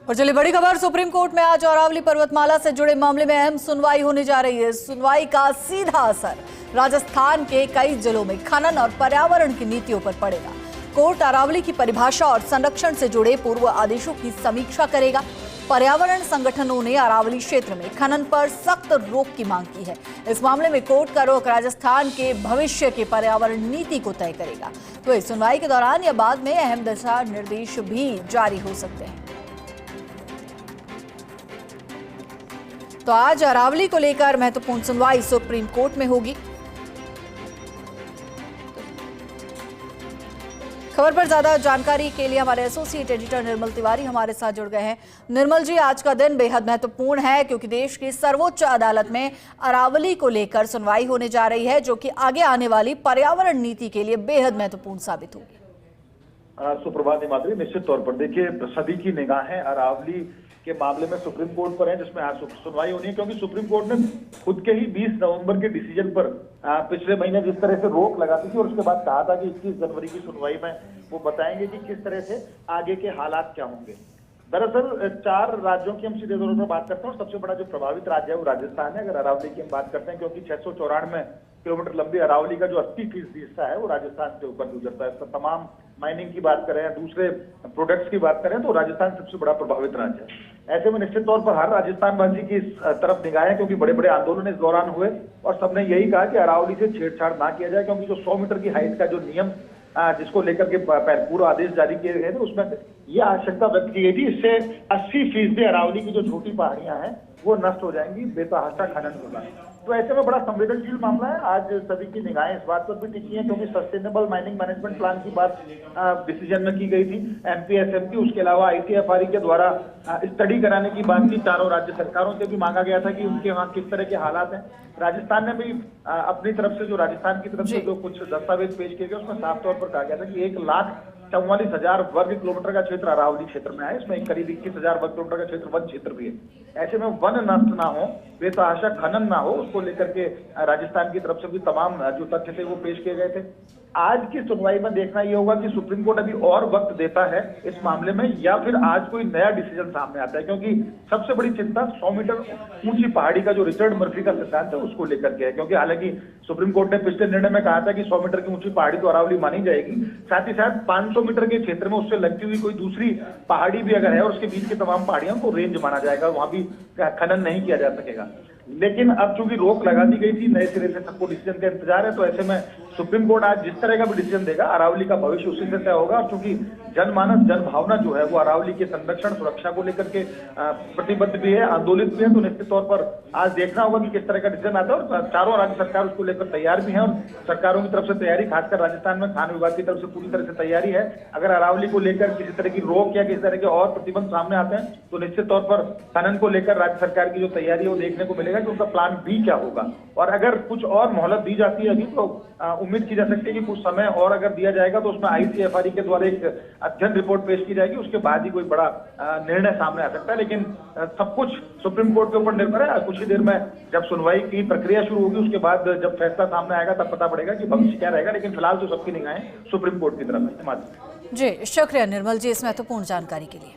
और चलिए बड़ी खबर, सुप्रीम कोर्ट में आज अरावली पर्वतमाला से जुड़े मामले में अहम सुनवाई होने जा रही है। सुनवाई का सीधा असर राजस्थान के कई जिलों में खनन और पर्यावरण की नीतियों पर पड़ेगा। कोर्ट अरावली की परिभाषा और संरक्षण से जुड़े पूर्व आदेशों की समीक्षा करेगा। पर्यावरण संगठनों ने अरावली क्षेत्र में खनन पर सख्त रोक की मांग की है। इस मामले में कोर्ट का रुख राजस्थान के भविष्य के पर्यावरण नीति को तय करेगा। तो इस सुनवाई के दौरान या बाद में अहम दिशा निर्देश भी जारी हो सकते हैं। तो आज अरावली को लेकर महत्वपूर्ण सुनवाई सुप्रीम कोर्ट में होगी। खबर पर ज्यादा जानकारी के लिए हमारे एसोसिएट एडिटर निर्मल तिवारी हमारे साथ जुड़ गए हैं। निर्मल जी, आज का दिन बेहद महत्वपूर्ण है क्योंकि देश की सर्वोच्च अदालत में अरावली को लेकर सुनवाई होने जा रही है, जो कि आगे आने वाली पर्यावरण नीति के लिए बेहद महत्वपूर्ण साबित होगी। सुप्रभात हिमाद्री, निश्चित तौर पर देखिए सभी की निगाहें अरावली के मामले में सुप्रीम कोर्ट पर है, जिसमें आज सुनवाई होनी है, क्योंकि सुप्रीम कोर्ट ने खुद के ही 20 नवंबर के डिसीजन पर पिछले महीने जिस तरह से रोक लगाती थी और उसके बाद कहा था कि 21 जनवरी की सुनवाई में वो बताएंगे कि किस तरह से आगे के हालात क्या होंगे। दरअसल 4 राज्यों की हम सीधे तौर पर बात करते हैं और सबसे बड़ा जो प्रभावित राज्य है वो राजस्थान है। अगर अरावली की हम बात करते हैं, क्योंकि 694 किलोमीटर लंबी अरावली का जो 80% हिस्सा है वो राजस्थान से ऊपर गुजरता है। इसका तमाम माइनिंग की बात करें, दूसरे प्रोडक्ट्स की बात करें, तो राजस्थान सबसे बड़ा प्रभावित राज्य है। ऐसे में निश्चित तौर पर हर राजस्थानवासी की इस तरफ निगाहें, क्योंकि बड़े बड़े आंदोलन इस दौरान हुए और सबने यही कहा कि अरावली से छेड़छाड़ ना किया जाए, क्योंकि जो 100 मीटर की हाइट का जो नियम जिसको लेकर के पूरा आदेश जारी किए गए थे, उसमें यह आशंका व्यक्त की गई थी इससे 80% अरावली की जो छोटी पहाड़ियां हैं वो नष्ट हो जाएंगी, बेतहाशा खनन होगा। तो ऐसे में बड़ा संवेदनशील मामला है। आज सभी की निगाहें इस बात पर भी टिकी है, क्योंकि सस्टेनेबल माइनिंग मैनेजमेंट प्लान की बात डिसीजन में की गई थी। एमपीएसएम की, उसके अलावा आईटीएफआरई के द्वारा स्टडी कराने की बात की। चारों राज्य सरकारों से भी मांगा गया था कि उनके वहाँ किस तरह के हालात हैं। राजस्थान ने भी अपनी तरफ से, जो राजस्थान की तरफ से जो कुछ दस्तावेज पेश किए गए, उसमें साफ तौर पर कहा गया था कि 1,44,000 वर्ग किलोमीटर का क्षेत्र अरावली क्षेत्र में है। इसमें करीब 21,000 वर्ग किलोमीटर का क्षेत्र वन क्षेत्र भी है। ऐसे में वन नष्ट ना हो, बेतहाशा खनन ना हो, उसको लेकर के राजस्थान की तरफ से भी तमाम जो तथ्य थे वो पेश किए गए थे। आज की सुनवाई में देखना यह होगा कि सुप्रीम कोर्ट अभी और वक्त देता है इस मामले में, या फिर आज कोई नया डिसीजन सामने आता है, क्योंकि सबसे बड़ी चिंता 100 मीटर ऊंची पहाड़ी का जो रिचर्ड मर्फी का सिद्धांत है उसको लेकर के है। क्योंकि हालांकि सुप्रीम कोर्ट ने पिछले निर्णय में कहा था कि 100 मीटर की ऊंची पहाड़ी तो अरावली मानी जाएगी, साथ ही साथ 500 मीटर के क्षेत्र में उससे लगती हुई कोई दूसरी पहाड़ी भी अगर है और उसके बीच की तमाम पहाड़ियों को रेंज माना जाएगा, वहां भी खनन नहीं किया जा सकेगा। लेकिन अब चूंकि रोक लगा दी गई थी, नए सिरे से सबको डिसीजन का इंतजार है, तो ऐसे में सुप्रीम कोर्ट आज जिस तरह का भी डिसीजन देगा, अरावली का भविष्य उसी से तय होगा। और चूंकि जनमानस, जनभावना जो है वो अरावली के संरक्षण, सुरक्षा को लेकर के प्रतिबद्ध भी है, आंदोलित भी है, तो निश्चित तौर पर आज देखना होगा कि किस तरह का डिसीजन आता है। और चारों राज्य सरकार उसको लेकर तैयार भी है और सरकारों की तरफ से तैयारी, खासकर राजस्थान में खान विभाग की तरफ से पूरी तरह से तैयारी है। अगर अरावली को लेकर किसी तरह की रोक या किसी तरह के और प्रतिबंध सामने आते हैं, तो निश्चित तौर पर खनन को लेकर राज्य सरकार की जो तैयारी है वो देखने को मिलेगा कि उनका प्लान बी क्या होगा। और अगर कुछ और मोहलत दी जाती है अभी, तो उम्मीद की जा सकती है कि कुछ समय और अगर दिया जाएगा तो उसमें आईटीएफआरई के द्वारा एक अध्ययन रिपोर्ट पेश की जाएगी, उसके बाद ही कोई बड़ा निर्णय सामने आ सकता है। लेकिन सब कुछ सुप्रीम कोर्ट के ऊपर निर्भर है। कुछ ही देर में जब सुनवाई की प्रक्रिया शुरू होगी, उसके बाद जब फैसला सामने आएगा तब पता पड़ेगा कि भविष्य क्या रहेगा। लेकिन फिलहाल तो सबकी निगाहें सुप्रीम कोर्ट की तरफ है। जी शुक्रिया निर्मल जी इस महत्वपूर्ण जानकारी के लिए।